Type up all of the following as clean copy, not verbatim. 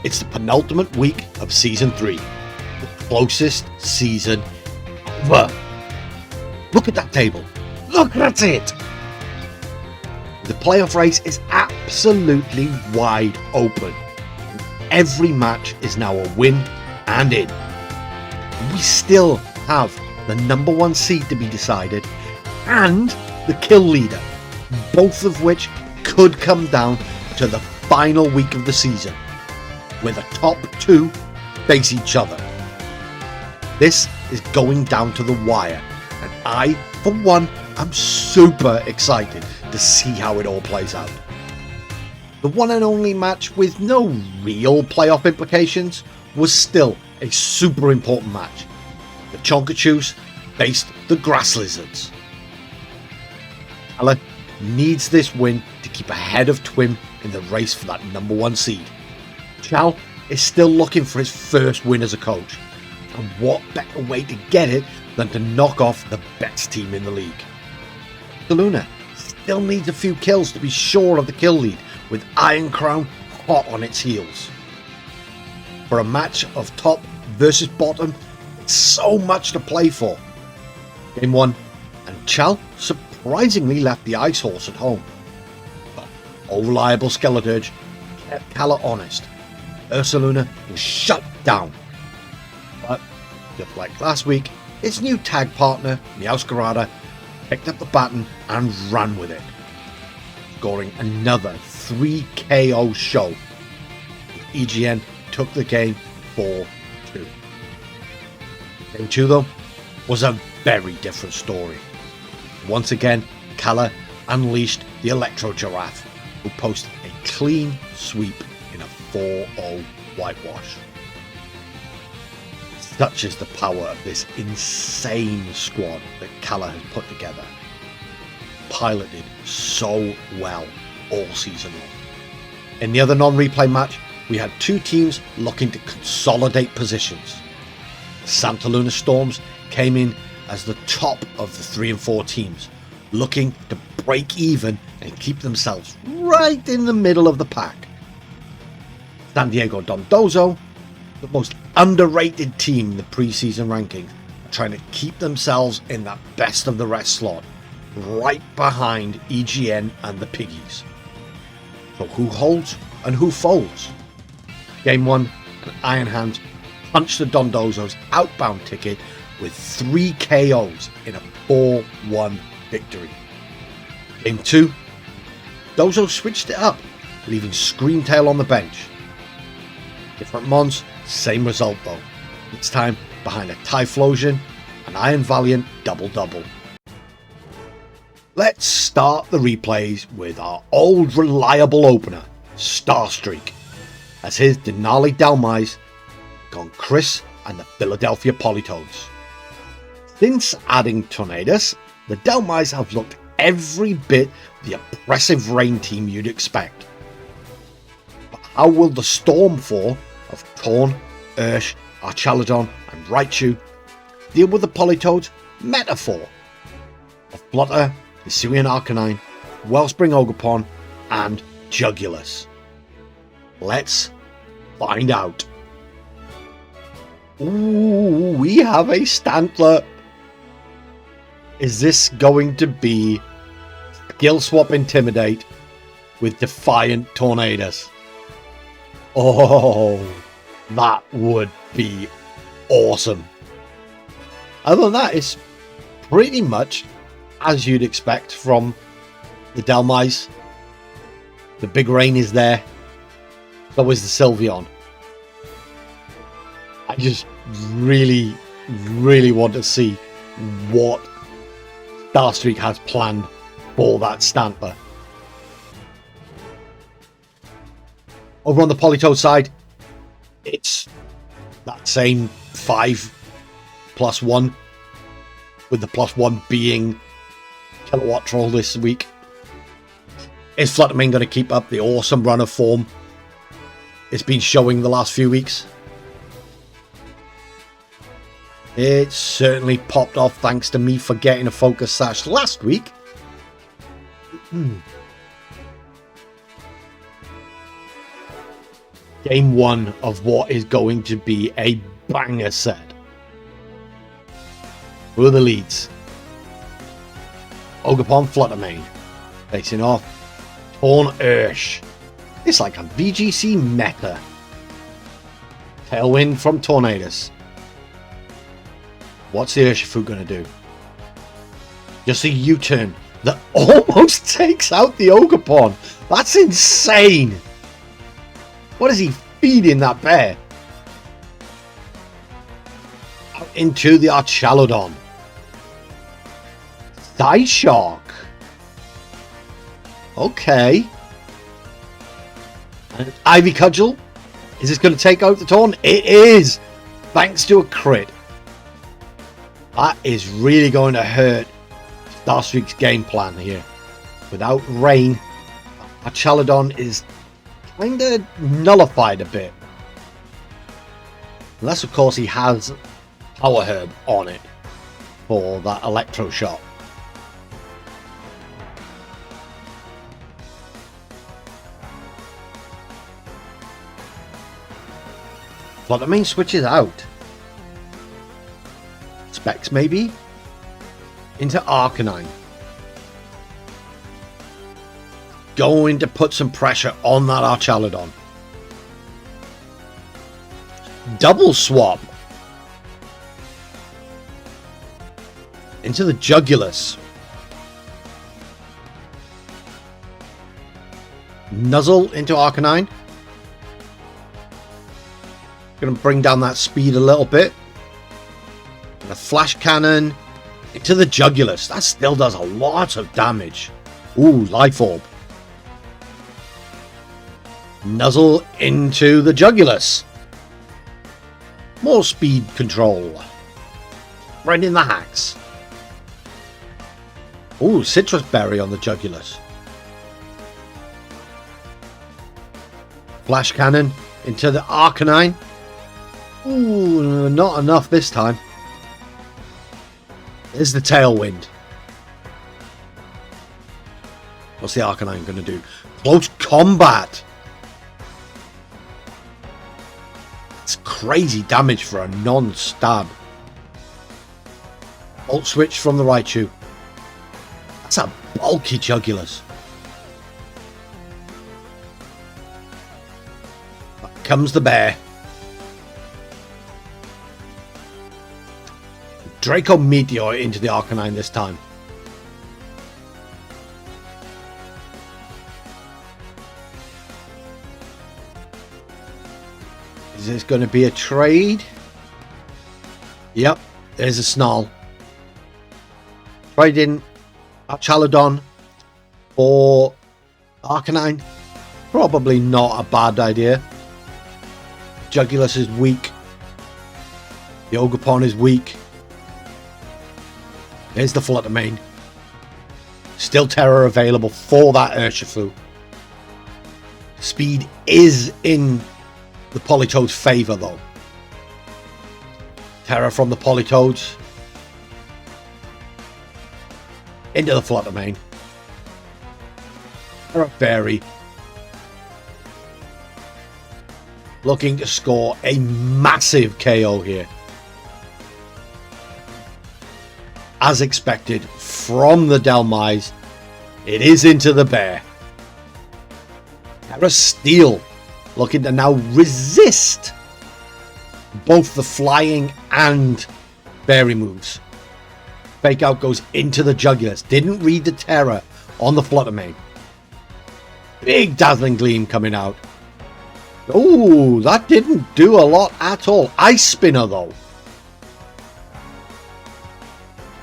It's the penultimate week of Season 3. The closest season ever. Look at that table. Look at it! The playoff race is absolutely wide open. Every match is now a win and in. We still have the number 1 seed to be decided and the kill leader, both of which could come down to the final week of the season, where the top 2 face each other. This is going down to the wire, and I, for one, am super excited to see how it all plays out. The one and only match with no real playoff implications was still a super important match. The Chonkachus faced the Grass Lizards. Kala needs this win to keep ahead of Twim in the race for that number 1 seed. Chal is still looking for his first win as a coach, and what better way to get it than to knock off the best team in the league. Luna still needs a few kills to be sure of the kill lead, with Iron Crown hot on its heels. For a match of top versus bottom, it's so much to play for. Game 1, and Chal surprisingly left the Ice Horse at home. But old reliable Skeleturge kept Kala honest. Ursaluna was shut down. But just like last week, its new tag partner, Meowscarada, picked up the baton and ran with it, scoring another 3 KO show. EGN took the game 4-2. Game 2 though was a very different story. Once again, Kala unleashed the Electro Giraffe, who posted a clean sweep in a 4-0 whitewash. Such is the power of this insane squad that Kala has put together. Piloted so well all season long. In the other non-replay match, we had 2 teams looking to consolidate positions. The Santa Luna Storms came in as the top of the 3 and 4 teams, looking to break even and keep themselves right in the middle of the pack. San Diego Dondozo, the most underrated team in the preseason rankings, are trying to keep themselves in that best of the rest slot, right behind EGN and the Piggies. So who holds and who folds? Game 1, and Iron Hands punched the Dondozos outbound ticket with 3 KOs in a 4-1 victory. Game 2, Dozo switched it up, leaving Screamtail on the bench. Different mons, same result though. This time behind a Typhlosion and Iron Valiant double-double. Let's start the replays with our old reliable opener, Starstreak, as his Denali Dhelmise gone Chris and the Philadelphia Politoads. Since adding Tornadus, the Dhelmise have looked every bit the oppressive rain team you'd expect. But how will the Storm 4 of Torn, Ursh, Archaludon and Raichu deal with the Politoads' Metaphor of Flutter, Hisuian Arcanine, Wellspring Ogerpon and Jugulus? Let's find out. Ooh, we have a Stantler. Is this going to be Skill Swap Intimidate with Defiant Tornadus? Oh, that would be awesome. Other than that, it's pretty much as you'd expect from the Dhelmise. The big rain is there. So is the Sylveon. I just really want to see what Starstreak has planned for that Stantler. Over on the Politoad side, it's that same 5+1, with the +1 being Kilowatt Troll this week. Is Fluttermane going to keep up the awesome run of form it's been showing the last few weeks? It certainly popped off thanks to me forgetting a Focus Sash last week. game one of what is going to be a banger set. Who are the leads? Ogerpon Fluttermane facing off Torn Ursh. It's like a VGC meta. Tailwind from Tornadus. What's the Urshifu going to do? Just a U-turn that almost takes out the Ogerpon. That's insane. What is he feeding that bear? Out into the Archaludon. Psyshock. Okay. And Ivy Cudgel. Is this going to take out the Torn? It is. Thanks to a crit. That is really going to hurt Starstreak's game plan here. Without rain, Archaludon is kind of nullified a bit. Unless, of course, he has Power Herb on it for that Electro Shot. Fluttermane switches out. Specs maybe? Into Arcanine. Going to put some pressure on that Archaludon. Double swap. Into the Jugulus. Nuzzle into Arcanine. Going to bring down that speed a little bit. And a Flash Cannon into the Jugulus. That still does a lot of damage. Ooh, Life Orb. Nuzzle into the Jugulus. More speed control. Right in the hacks. Ooh, Citrus Berry on the Jugulus. Flash Cannon into the Arcanine. Ooh, not enough this time. There's the Tailwind. What's the Arcanine going to do? Close combat. It's crazy damage for a non-stab. Volt switch from the Raichu. That's a bulky Jugulus. Back comes the bear. Draco Meteor into the Arcanine this time. Is this going to be a trade? Yep, there's a Snarl. Trading Archaludon for Arcanine. Probably not a bad idea. Jugulus is weak. The Ogerpon is weak. There's the Fluttermane. Still Terror available for that Urshifu. Speed is in the Politoed's favour though. Terror from the Politoeds. Into the Fluttermane. Terror Fairy. Looking to score a massive KO here. As expected from the Delmise, it is into the bear. Terra Steel looking to now resist both the flying and fairy moves. Fake Out goes into the Jugulus. Didn't read the Terra on the Fluttermane. Big Dazzling Gleam coming out. Oh, that didn't do a lot at all. Ice Spinner though.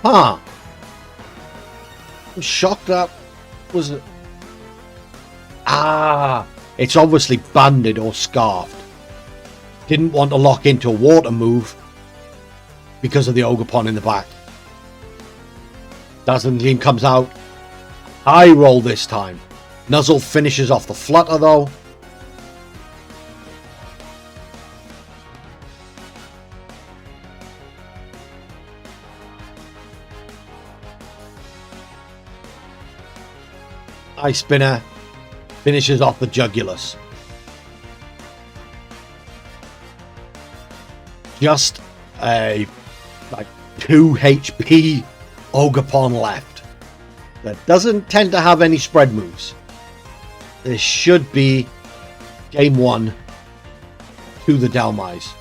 Huh. I'm shocked that was it. Ah, it's obviously banded or scarfed. Didn't want to lock into a water move because of the Ogerpon in the back. Dazzling Gleam comes out. High roll this time. Nuzzle finishes off the Flutter though. Ice Spinner finishes off the Jugulus. just a like 2 HP Ogerpon left that doesn't tend to have any spread moves. This should be game 1 to the Dhelmise.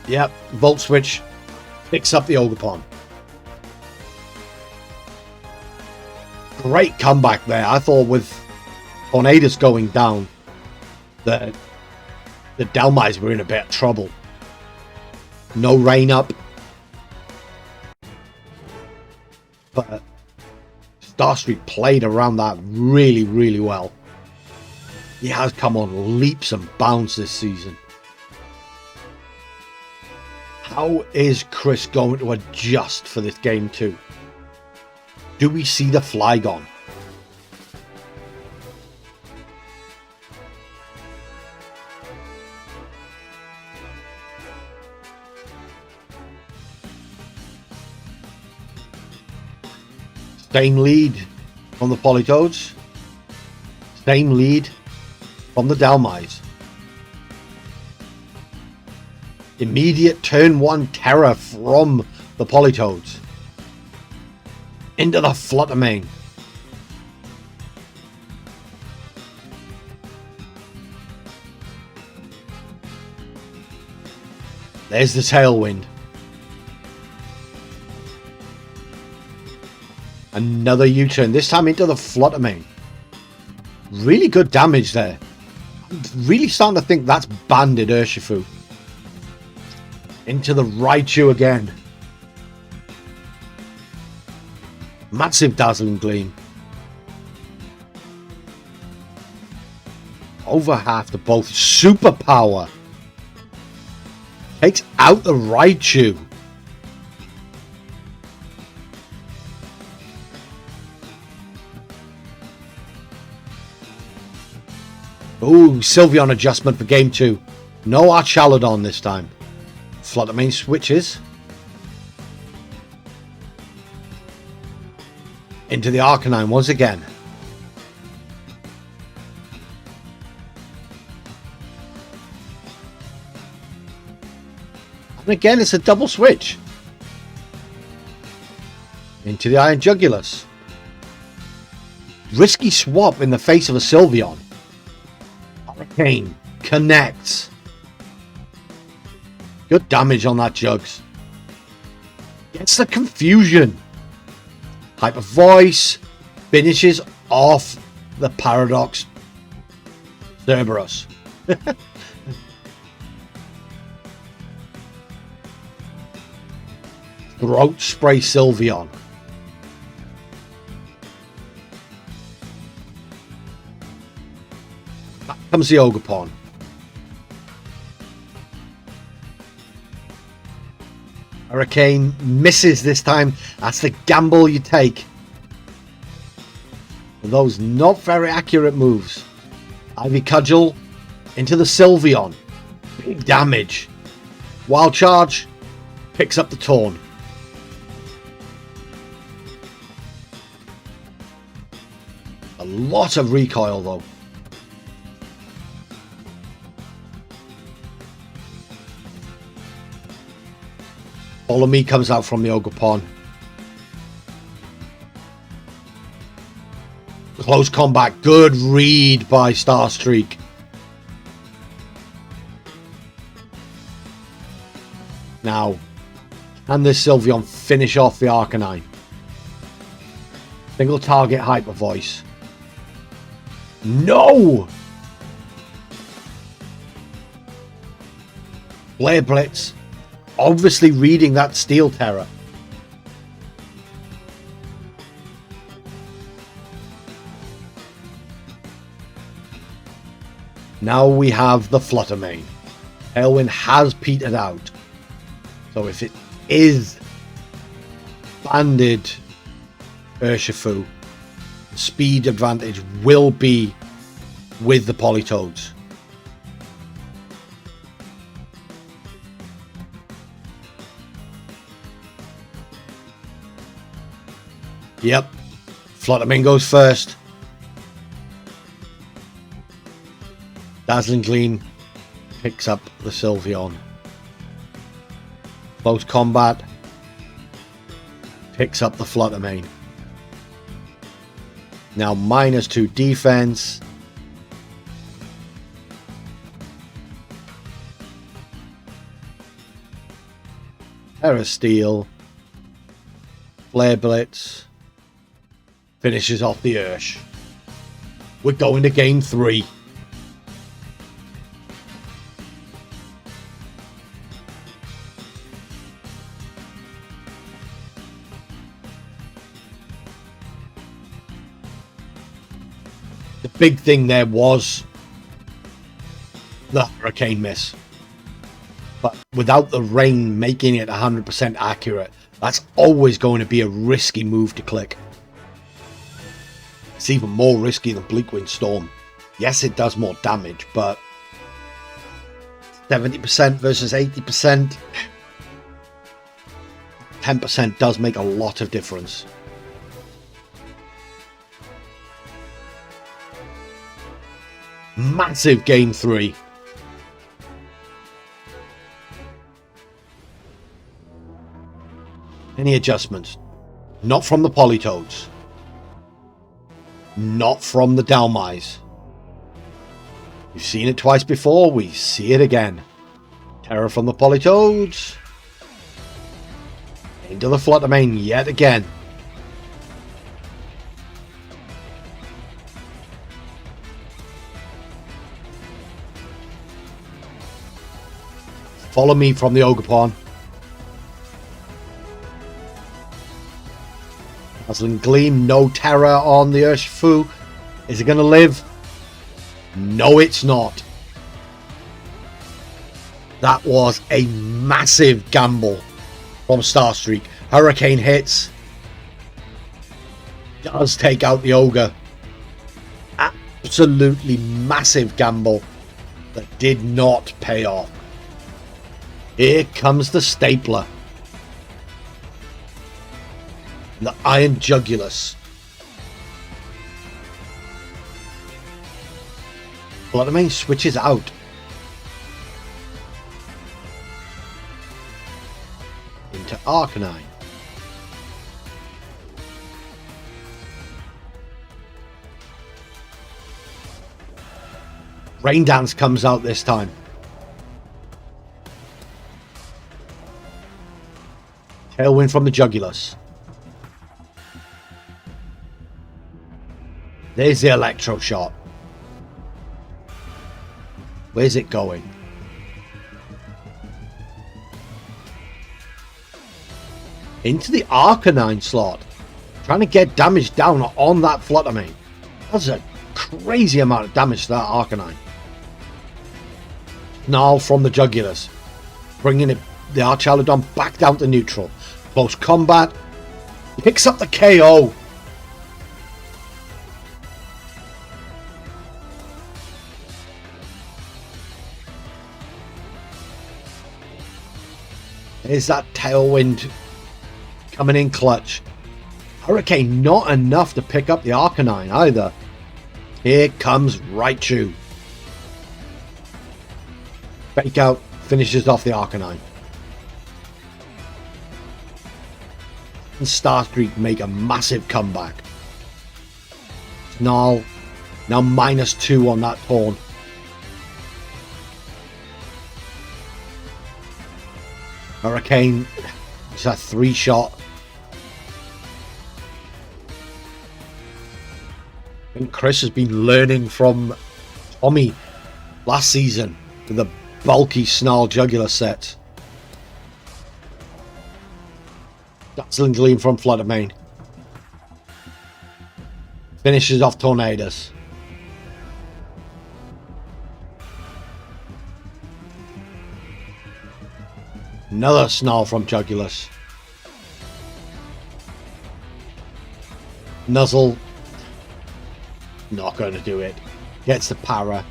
Yep, Volt Switch picks up the Ogerpon. Great comeback there. I thought with Tornadus going down, the Dhelmise were in a bit of trouble. No rain up. But Starstreak played around that really, really well. He has come on leaps and bounds this season. How is Chris going to adjust for this game 2? Do we see the Flygon? Same lead from the Politoads. Same lead from the Dhelmise. Immediate turn 1 terror from the Politoads. Into the Flutter Mane. There's the Tailwind. Another U-turn, this time into the Flutter Mane. Really good damage there. I'm really starting to think that's banded Urshifu. Into the Raichu again. Massive Dazzling Gleam. Over half to both. Superpower. Takes out the Raichu. Ooh, Sylveon adjustment for game 2. No Archaludon this time. Flutter Mane switches. Into the Arcanine once again. And again, it's a double switch. Into the Iron Jugulus. Risky swap in the face of a Sylveon. Hurricane connects. Good damage on that Jugs. Gets the confusion. Hyper Voice finishes off the Paradox Cerberus. Throat Spray Sylveon. Back comes the Ogerpon. Hurricane misses this time. That's the gamble you take. For those not very accurate moves. Ivy Cudgel into the Sylveon. Big damage. Wild Charge picks up the Torn. A lot of recoil though. Follow Me comes out from the Ogerpon. Close combat. Good read by Starstreak. Now, can this Sylveon finish off the Arcanine? Single target Hyper Voice. No! Flare Blitz. Obviously reading that Steel Terror. Now we have the Flutter Mane. Tailwind has petered out. So if it is banded Urshifu, the speed advantage will be with the Politoads. Yep, Flutter Mane goes first. Dazzling Gleam picks up the Sylveon. Close combat. Picks up the flutter main. Now -2 defense. Terror Steel. Flare Blitz. Finishes off the Ursh. We're going to game 3. The big thing there was the hurricane miss. But without the rain making it 100% accurate, that's always going to be a risky move to click. It's even more risky than Bleakwind Storm. Yes, it does more damage, but 70% versus 80%, 10% does make a lot of difference. Massive game 3. Any adjustments? Not from the Polytoads. Not from the Dalmais. We've seen it twice before, we see it again. Terror from the Polytoads. Into the Flutter Mane yet again. Follow me from the Ogerpon. Dazzling Gleam, no terror on the Urshifu. Is it going to live? No, it's not. That was a massive gamble from Starstreak. Hurricane hits. Does take out the Ogre. Absolutely massive gamble that did not pay off. Here comes the Stapler. The Iron Jugulus. Flutter Mane switches out. Into Arcanine. Rain Dance comes out this time. Tailwind from the Jugulus. There's the Electro Shot. Where's it going? Into the Arcanine slot. Trying to get damage down on that Flutter Mane. That's a crazy amount of damage to that Arcanine. Snarl from the Jugulus. Bringing it, the Archaludon back down to neutral. Close combat. Picks up the KO. There's that Tailwind coming in clutch. Hurricane not enough to pick up the Arcanine either. Here comes Raichu. Fake out finishes off the Arcanine. And Starstreak make a massive comeback. Snarl now -2 on that Torn. Hurricane, it's a 3-shot. I think Chris has been learning from Tommy last season with the bulky Snarl Jugular set. Dazzling Gleam from Flutter Mane. Finishes off Tornadus. Another Snarl from Jugulus. Nuzzle. Not going to do it. Gets the Para.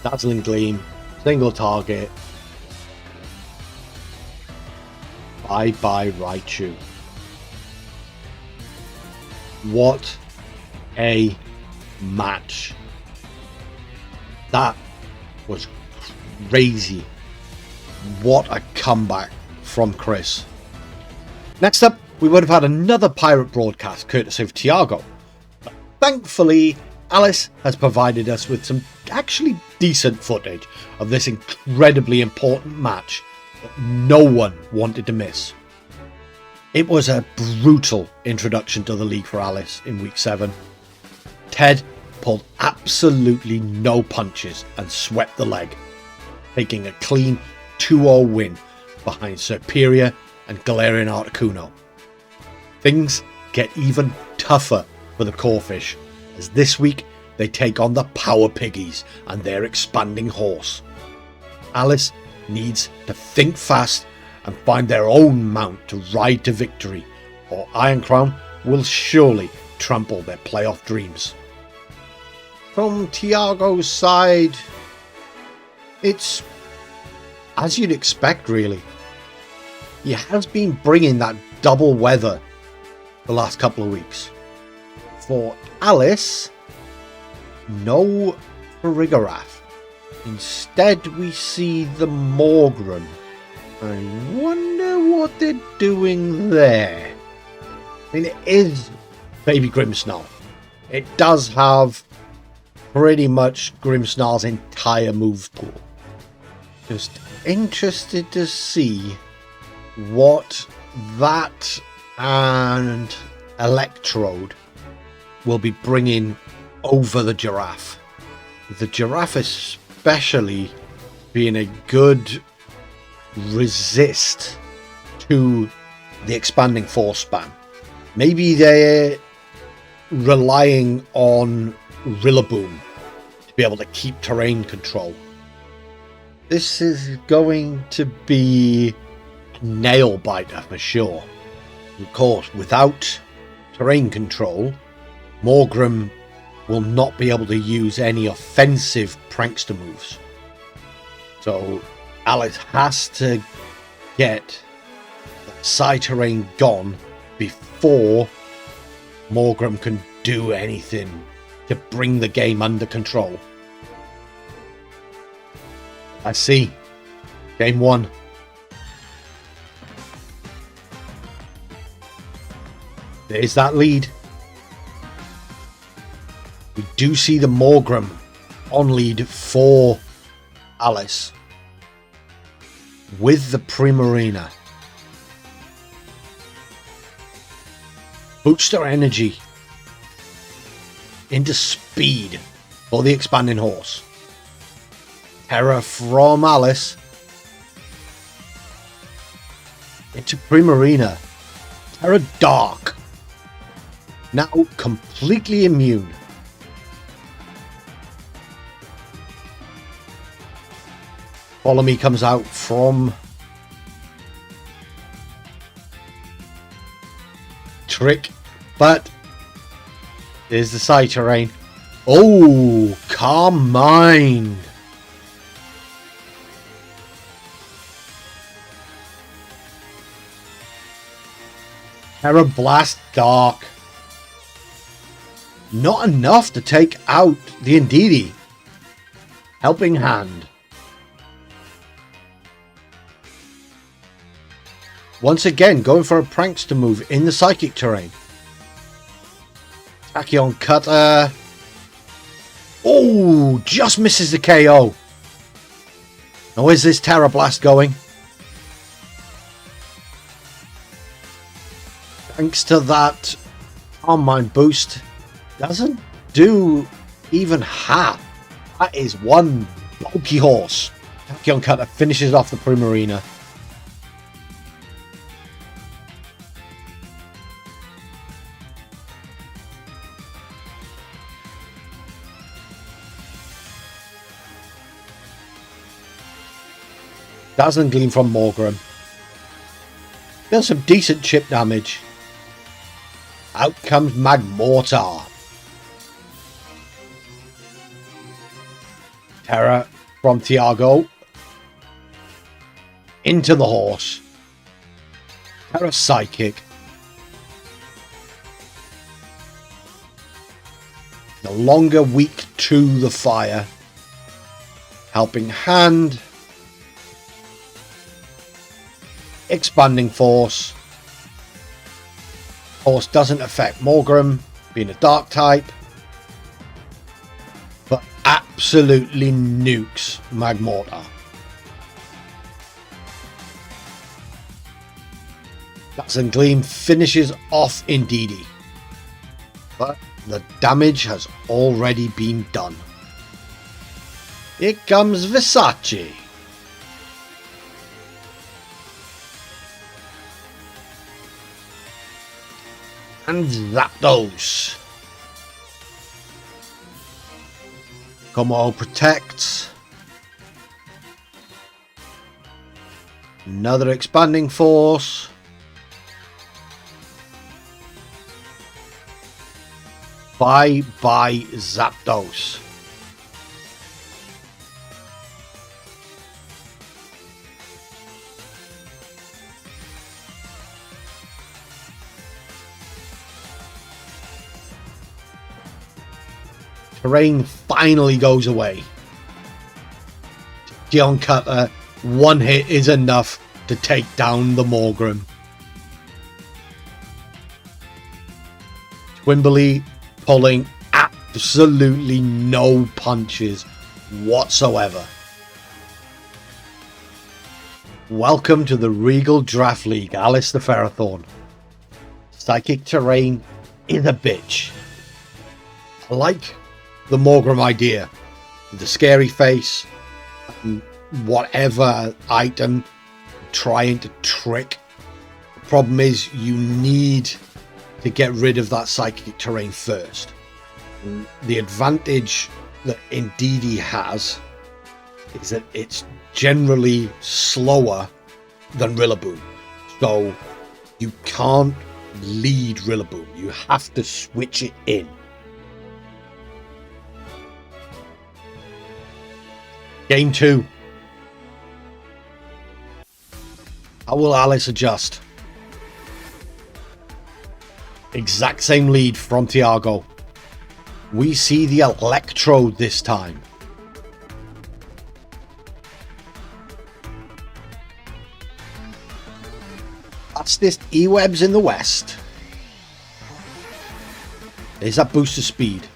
Dazzling Gleam. Single target. Bye bye Raichu. What a match. That was crazy. What a comeback from Chris. Next up, we would have had another pirate broadcast courtesy of Tiago. But thankfully, Alice has provided us with some actually decent footage of this incredibly important match that no one wanted to miss. It was a brutal introduction to the league for Alice in week 7. Ted pulled absolutely no punches and swept the leg, taking a clean 2-0 win behind Superior and Galarian Articuno. Things get even tougher for the Corfish, as this week they take on the Power Piggies and their expanding horse. Alice needs to think fast and find their own mount to ride to victory, or Iron Crown will surely trample their playoff dreams. From Tiago's side, it's as you'd expect, really. He has been bringing that double weather the last couple of weeks. For Alice, no Farigarath. Instead, we see the Morgrem. I wonder what they're doing there. I mean, it is Baby Grimmsnarl. It does have pretty much Grimmsnarl's entire move pool. Just interested to see what that and Electrode will be bringing over the Giraffe. The Giraffe especially being a good resist to the expanding force spam. Maybe they're relying on Rillaboom to be able to keep terrain control. This is going to be a nail biter for sure. Of course, without terrain control, Morgrem will not be able to use any offensive prankster moves. So Alice has to get that side terrain gone before Morgrem can do anything to bring the game under control. I see. Game 1. There's that lead. We do see the Morgrem on lead for Alice with the Primarina. Booster energy into speed for the expanding horse. Terra from Alice into Primarina. Terra Dark. Now completely immune. Follow Me comes out from Trick, but there's the side terrain. Oh, Calm Mind. Terra Blast Dark. Not enough to take out the Indeedee. Helping Hand. Once again, going for a prankster move in the psychic terrain. Tachyon Cutter. Oh, just misses the KO. Now where's this Terra Blast going? Thanks to that Calm Mind boost, doesn't do even half. That is one bulky horse. Tachyon Cutter finishes off the Primarina. Dazzling Gleam from Morgrem. Does some decent chip damage. Out comes Magmortar. Terra from Tiago. Into the horse. Terra Psychic. The longer weak to the fire. Helping hand. Expanding force. Force doesn't affect Morgrim, being a dark type. But absolutely nukes Magmortar. Dazzling Gleam finishes off Indeedee. But the damage has already been done. Here comes Versace. And Zapdos. Como protects. Another expanding force. Bye bye Zapdos. Terrain finally goes away. Dion Cutter, one hit is enough to take down the Morgrim. Twimberly pulling absolutely no punches whatsoever. Welcome to the Regal Draft League, Alice the Ferrothorn. Psychic Terrain is a bitch. I like the Morgrim idea. The scary face, and whatever item trying to trick. The problem is you need to get rid of that Psychic Terrain first. The advantage that Indeedee has is that it's generally slower than Rillaboom. So you can't lead Rillaboom. You have to switch it in. Game 2. How will Alice adjust? Exact same lead from Tiago. We see the Electrode this time. Fastest E-Webs in the West. There's that boost of speed.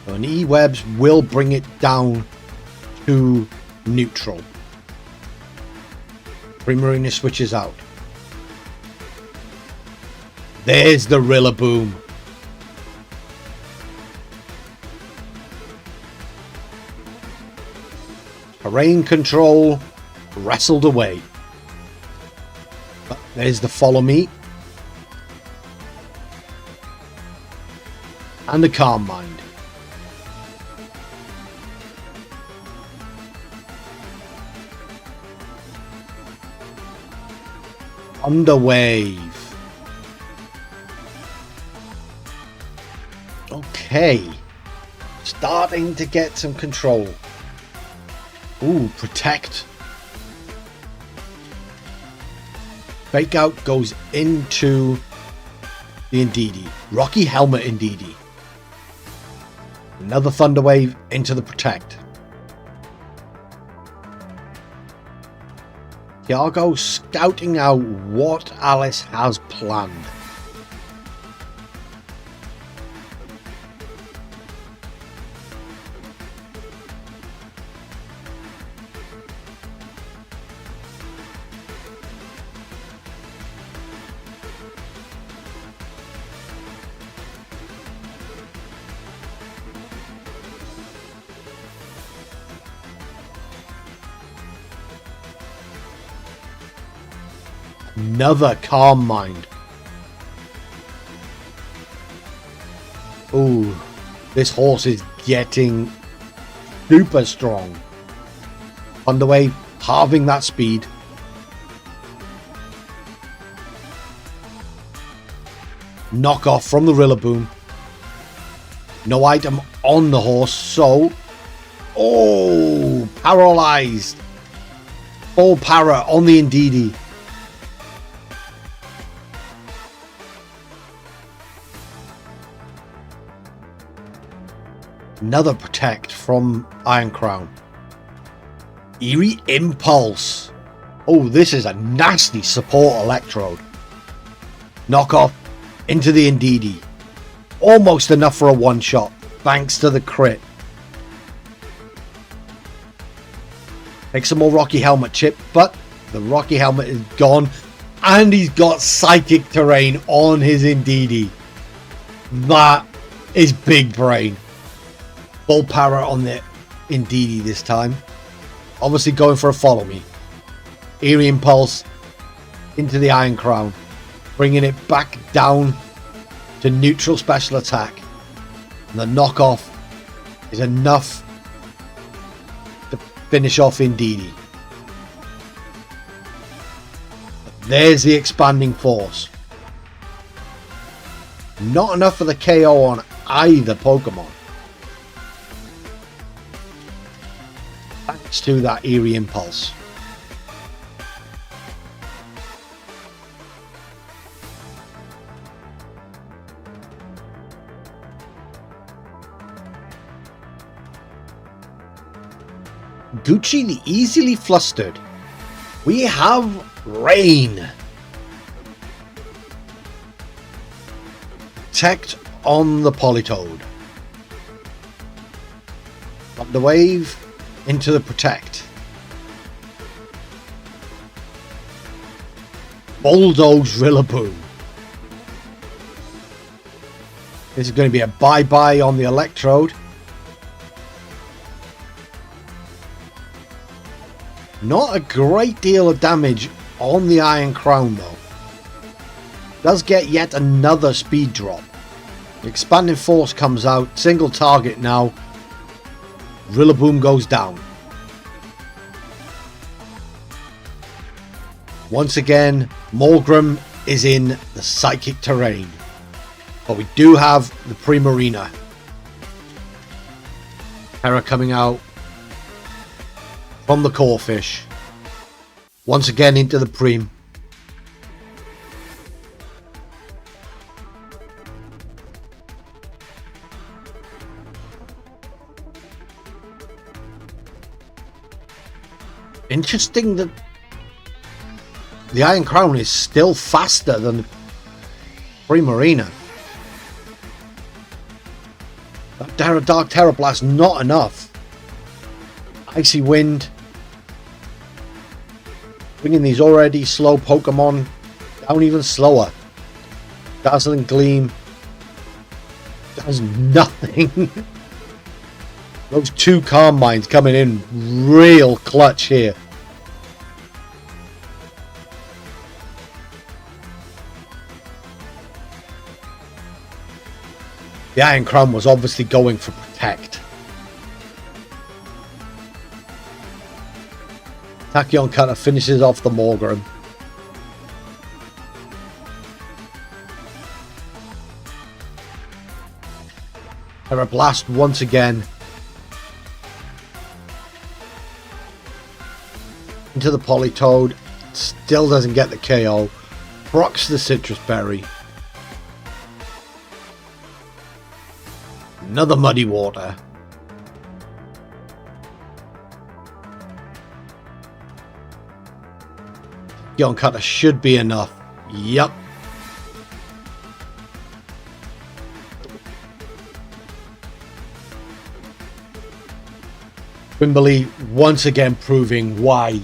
So an E-Webs will bring it down to neutral. Primarina switches out. There's the Rillaboom. Terrain control wrestled away. But there's the Follow Me. And the Calm Mind. Underwave. Okay. Starting to get some control. Ooh, Protect. Fake Out goes into the Indeedee. Rocky Helmet Indeedee. Another Thunder Wave into the Protect. Tiago scouting out what Alice has planned. Another Calm Mind. Ooh, this horse is getting super strong. Underway, halving that speed. Knock off from the Rillaboom. No item on the horse, so... Oh, paralyzed. Full para on the Indeedee. Another protect from Iron Crown. Eerie Impulse. Oh, this is a nasty support electrode. Knockoff into the Indeedee. Almost enough for a one-shot, thanks to the crit. Take some more Rocky Helmet chip, but the Rocky Helmet is gone. And he's got Psychic Terrain on his Indeedee. That is big brain. Full power on the Indeedee this time. Obviously going for a follow me. Eerie Impulse into the Iron Crown. Bringing it back down to neutral special attack. And the knockoff is enough to finish off Indeedee. There's the expanding force. Not enough for the KO on either Pokemon. Thanks to that Eerie Impulse. Gucci the Easily Flustered. We have Rain. Protect on the Politoed. Thunder Wave into the Protect. Bulldoze Rillaboom. This is going to be a bye-bye on the Electrode. Not a great deal of damage on the Iron Crown though. Does get yet another speed drop. The Expanding Force comes out. Single target now. Rillaboom goes down. Once again, Morgrem is in the Psychic Terrain. But we do have the Primarina. Terra coming out from the Corphish. Once again into the Preem. Interesting that the Iron Crown is still faster than the Primarina. That Dark Terror Blast not enough. Icy Wind. Bringing these already slow Pokemon down even slower. Dazzling Gleam does nothing. Those two Calm Minds coming in real clutch here. The Iron Crown was obviously going for Protect. Tachyon Cutter finishes off the Morgrem. Terra Blast once again. Into the Politoed. Still doesn't get the KO. Procs the Citrus Berry. Another Muddy Water. Tachyon Cutter should be enough. Yup. Quimberly once again proving why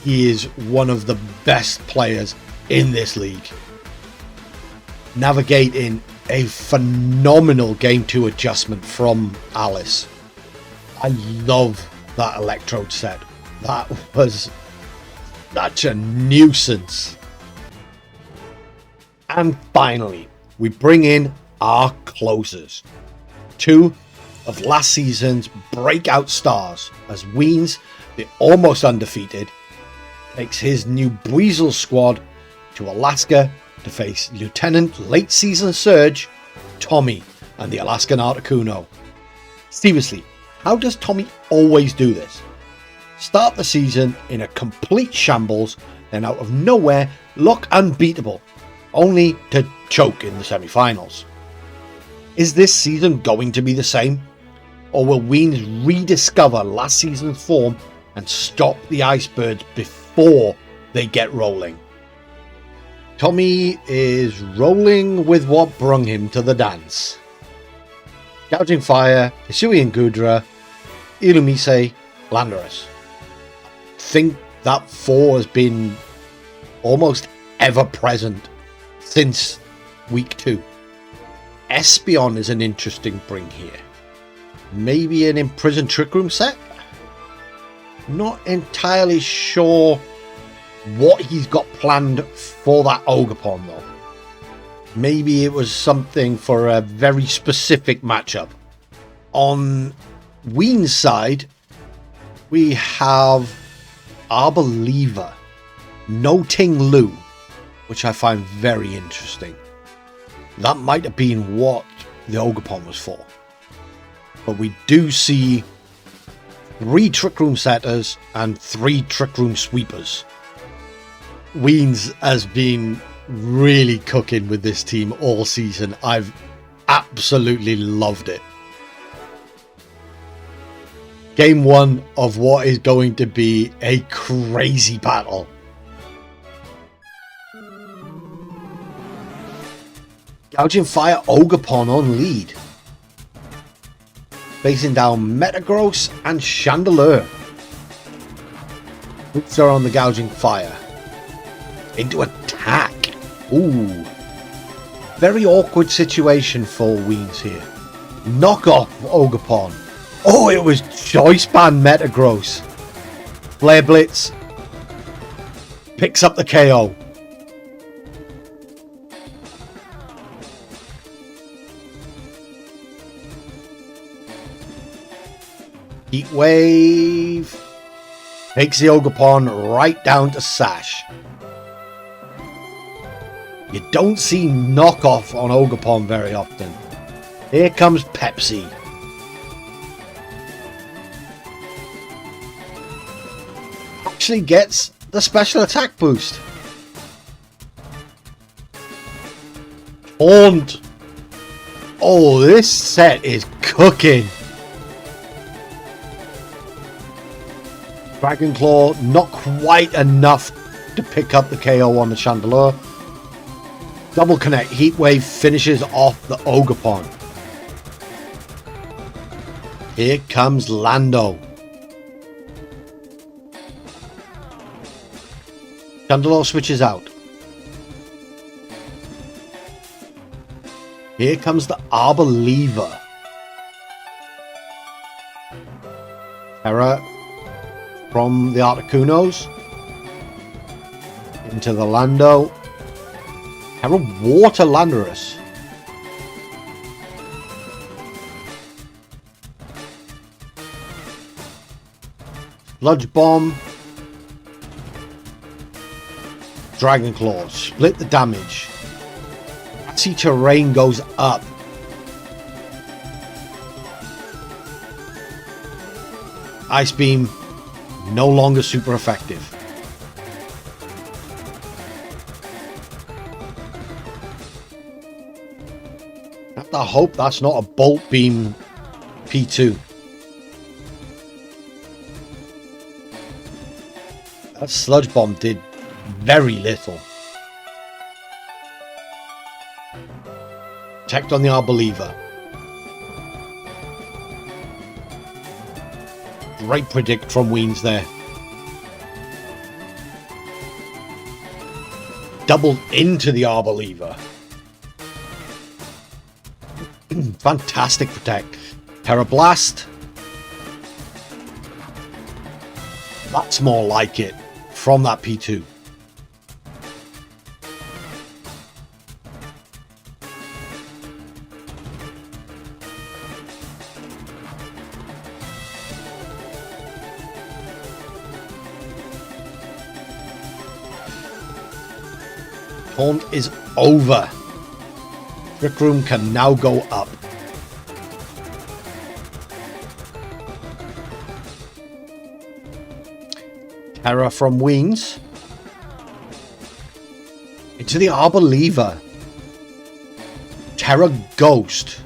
he is one of the best players in this league. Navigating a phenomenal Game 2 adjustment from Alice. I love that Electrode set. That was such a nuisance. And finally, we bring in our closers. Two of last season's breakout stars, as Weens, the almost undefeated, takes his new Breezel squad to Alaska to face Lieutenant Late Season Surge, Tommy, and the Alaskan Articuno. Seriously, how does Tommy always do this? Start the season in a complete shambles, then out of nowhere look unbeatable, only to choke in the semi-finals. Is this season going to be the same? Or will Weens rediscover last season's form and stop the Icebirds before they get rolling? Tommy is rolling with what brung him to the dance. Gouging Fire, Hisui and Gudra, Illumise, Landorus. I think that 4 has been almost ever present since week 2. Espeon is an interesting bring here. Maybe an Imprisoned Trick Room set? Not entirely sure what he's got planned for that Ogerpon though. Maybe it was something for a very specific matchup. On Ween's side, we have Arboliva, No Ting Lu, which I find very interesting. That might have been what the Ogerpon was for. But we do see 3 Trick Room setters and 3 Trick Room sweepers. Weens has been really cooking with this team all season. I've absolutely loved it. Game 1 of what is going to be a crazy battle. Gouging Fire Ogerpon on lead. Facing down Metagross and Chandelure. Boots are on the Gouging Fire. Into attack. Ooh. Very awkward situation for Weens here. Knock off Ogerpon. Oh, it was Choice Band Metagross. Flare Blitz. Picks up the KO. Heat Wave. Takes the Ogerpon right down to Sash. You don't see knockoff on Ogerpon very often. Here comes Pepsi. Actually gets the special attack boost. Taunt. Oh, this set is cooking. Dragon Claw, not quite enough to pick up the KO on the Chandelure. Double connect. Heat Wave finishes off the Ogerpon. Here comes Lando. Chandelure switches out. Here comes the Arboliva. Terra from the Articunos. Into the Lando. Terra Water Landorus. Sludge Bomb. Dragon Claw. Split the damage. Grassy terrain goes up. Ice Beam. No longer super effective. I have to hope that's not a Bolt Beam P2. That Sludge Bomb did very little. Checked on the Arboliva. Great predict from Weens there. Doubled into the Arboliva. Fantastic protect. Terra Blast. That's more like it from that P2. Taunt is over. Trick Room can now go up. Terra from Weens. Into the Arboliva. Terra Ghost.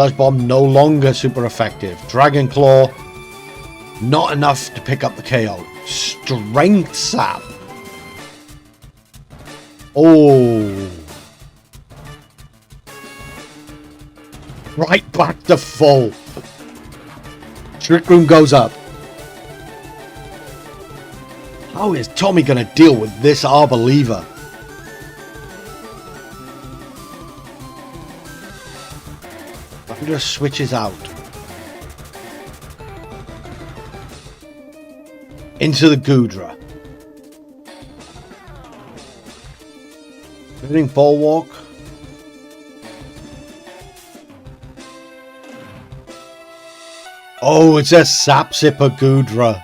Splash Bomb no longer super effective. Dragon Claw, not enough to pick up the KO. Strength Sap. Oh. Right back to full. Trick Room goes up. How is Tommy going to deal with this Arbor Lever? Thunder switches out. Into the Goodra. Burning Bulwark. Oh, it's a Sap Sipper Goodra.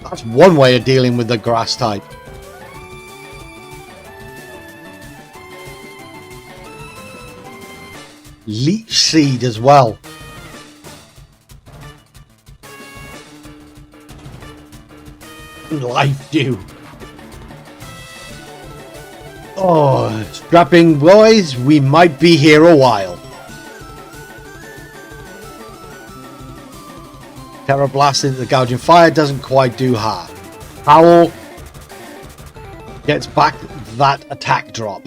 That's one way of dealing with the grass type. Leech Seed as well. Life Dew. Oh, strapping boys, we might be here a while. Terra Blast into the Gouging Fire doesn't quite do half. Howl gets back that attack drop.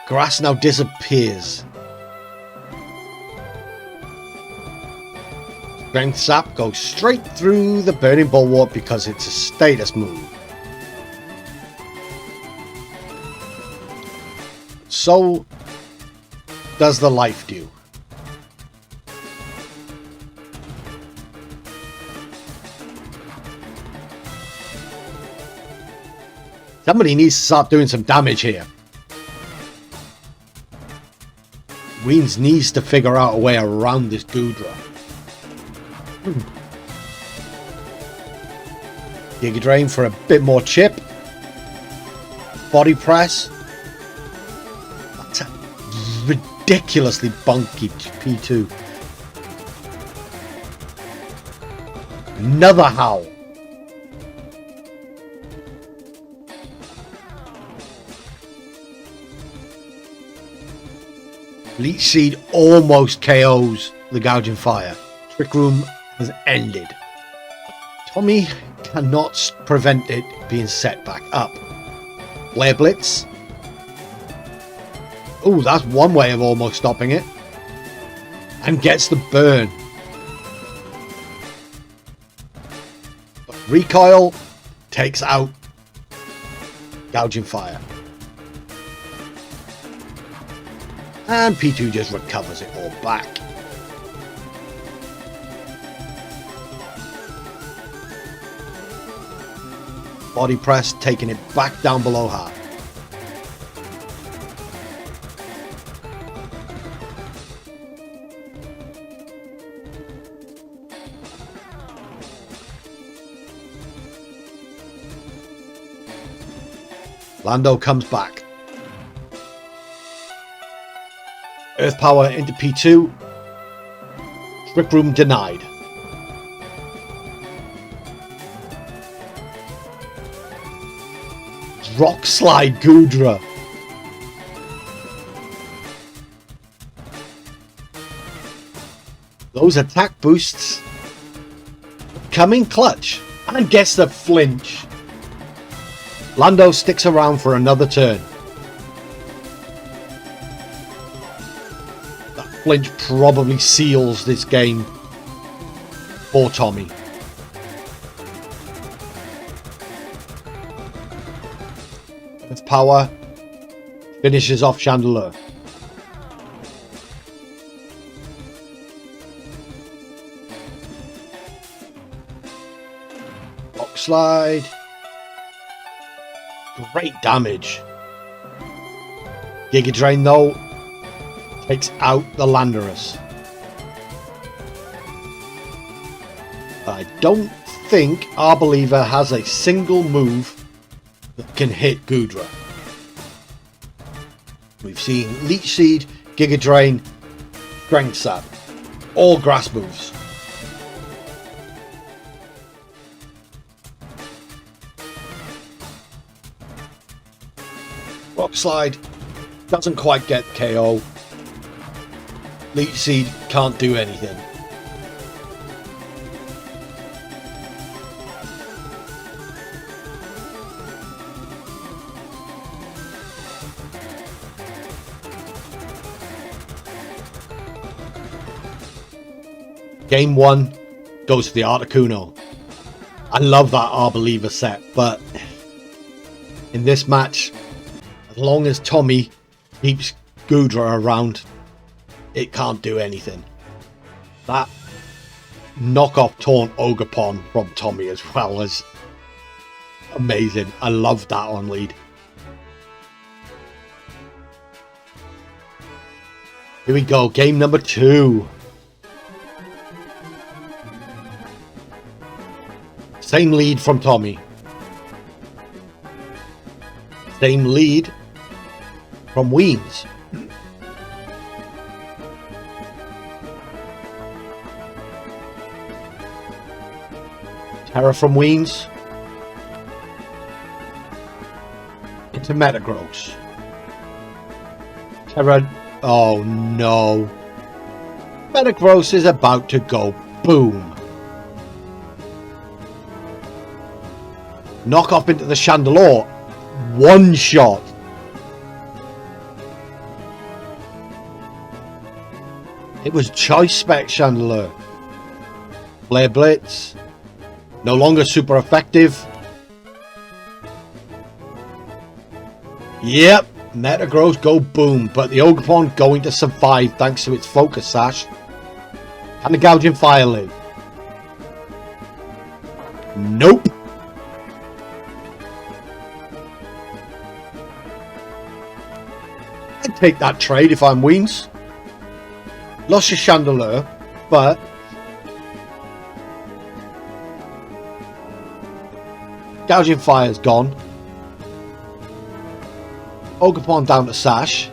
Grass now disappears. Strength Sap goes straight through the Burning Bulwark because it's a status move. So does the Life Dew. Somebody needs to start doing some damage here. Weens needs to figure out a way around this Goodra. Giga Drain for a bit more chip. Body Press. That's a ridiculously bunky P2. Another Howl. Leech Seed almost KOs the Gouging Fire. Trick Room has ended. Tommy cannot prevent it being set back up. Flare Blitz. Oh, that's one way of almost stopping it. And gets the burn. But Recoil takes out Gouging Fire. And P2 just recovers it all back. Body Press taking it back down below half. Lando comes back. Earth Power into P2. Trick Room denied. Rock Slide Goodra. Those attack boosts come in clutch and gets the flinch. Lando sticks around for another turn. Flinch probably seals this game for Tommy. Earth Power finishes off Chandelure. Rock Slide. Great damage. Giga Drain though takes out the Landorus. I don't think Arbor has a single move that can hit Goodra. We've seen Leech Seed, Giga Drain, Strength Sap. All grass moves. Rock Slide doesn't quite get KO. Leech Seed can't do anything. Game 1 goes to the Articuno. I love that Arbeliever set, but in this match, as long as Tommy keeps Goodra around, it can't do anything. That knockoff taunt Ogerpon from Tommy as well is amazing. I love that on lead. Here we go, game number 2. Same lead from Tommy. Same lead from Weens. Terra from Weens. Into Metagross. Terra. Oh no. Metagross is about to go boom. Knock off into the Chandelure. One shot. It was Choice Spec Chandelure. Flare Blitz. No longer super effective. Yep. Metagross go boom. But the Ogerpon going to survive thanks to its Focus Sash. Can the Gouging Fire live? Nope. I'd take that trade if I'm Weens. Lost your Chandelure, but Gouging Fire's gone. Ogerpon down to Sash.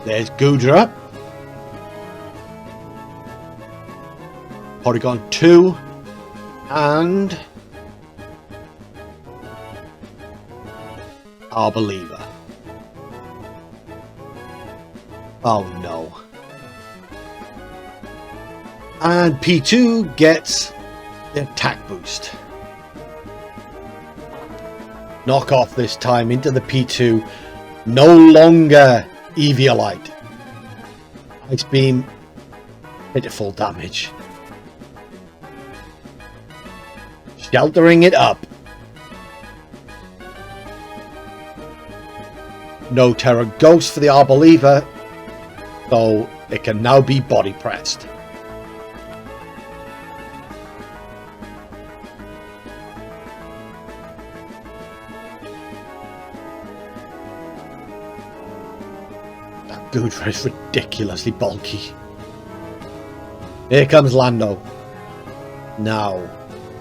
There's Goodra. Porygon 2. And Arbeliever. Oh no. And P2 gets the attack boost. Knock off this time into the P2. No longer Eviolite. Ice Beam. Pitiful damage. Sheltering it up. No Terra Ghost for the Arbeliever, so it can now be body pressed. That Goodra is ridiculously bulky. Here comes Lando. Now,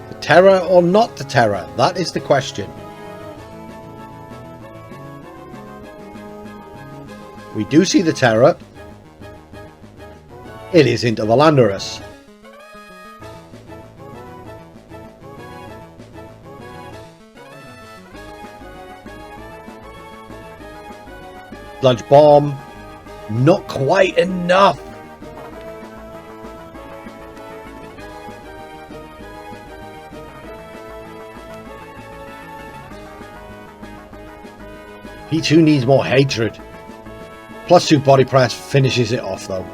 the Terra or not the Terra? That is the question. We do see the Terra. It is into the Landorus. Sludge Bomb. Not quite enough. P2 needs more hatred. Plus 2 body press finishes it off though.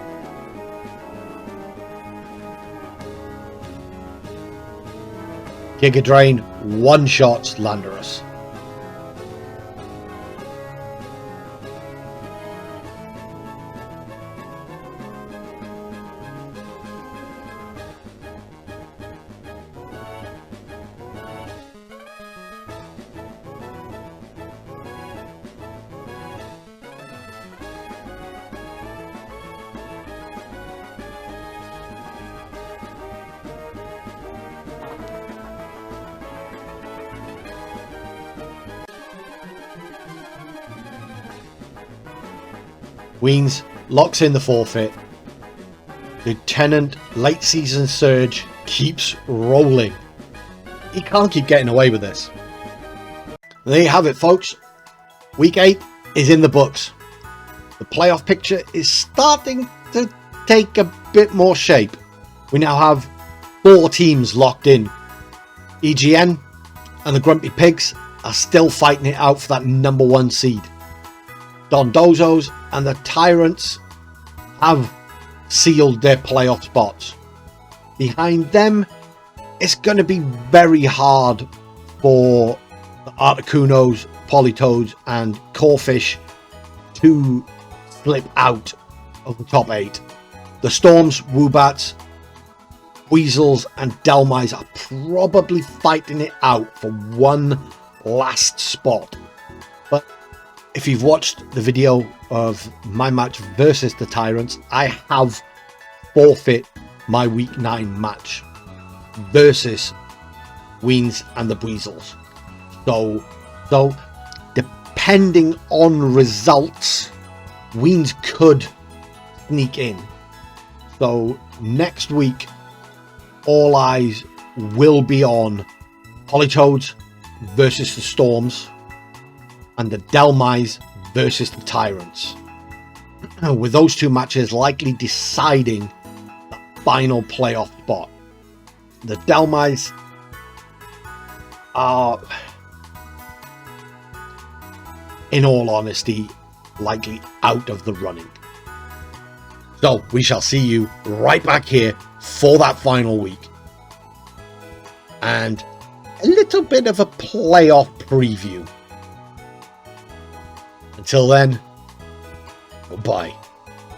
Giga Drain one-shots Landorus. Weens locks in the forfeit. Lieutenant late season surge keeps rolling. He can't keep getting away with this. There you have it, folks. Week 8 is in the books. The playoff picture is starting to take a bit more shape. We now have 4 teams locked in. EGN and the Grumpy Pigs are still fighting it out for that number 1 seed. Don Dozos and the Tyrants have sealed their playoff spots. Behind them, it's going to be very hard for the Articunos, Polytoads and Corefish to slip out of the top 8. The Storms, Woobats, Weasels and Delmise are probably fighting it out for one last spot. But if you've watched the video of my match versus the Tyrants, I have forfeit my week 9 match versus Weens and the Weasels. So depending on results, Weens could sneak in. So next week, all eyes will be on Polytoads versus the Storms and the Delmise versus the Tyrants, with those 2 matches likely deciding the final playoff spot. The Delmise are, in all honesty, likely out of the running. So we shall see you right back here for that final week and a little bit of a playoff preview. Until then, goodbye.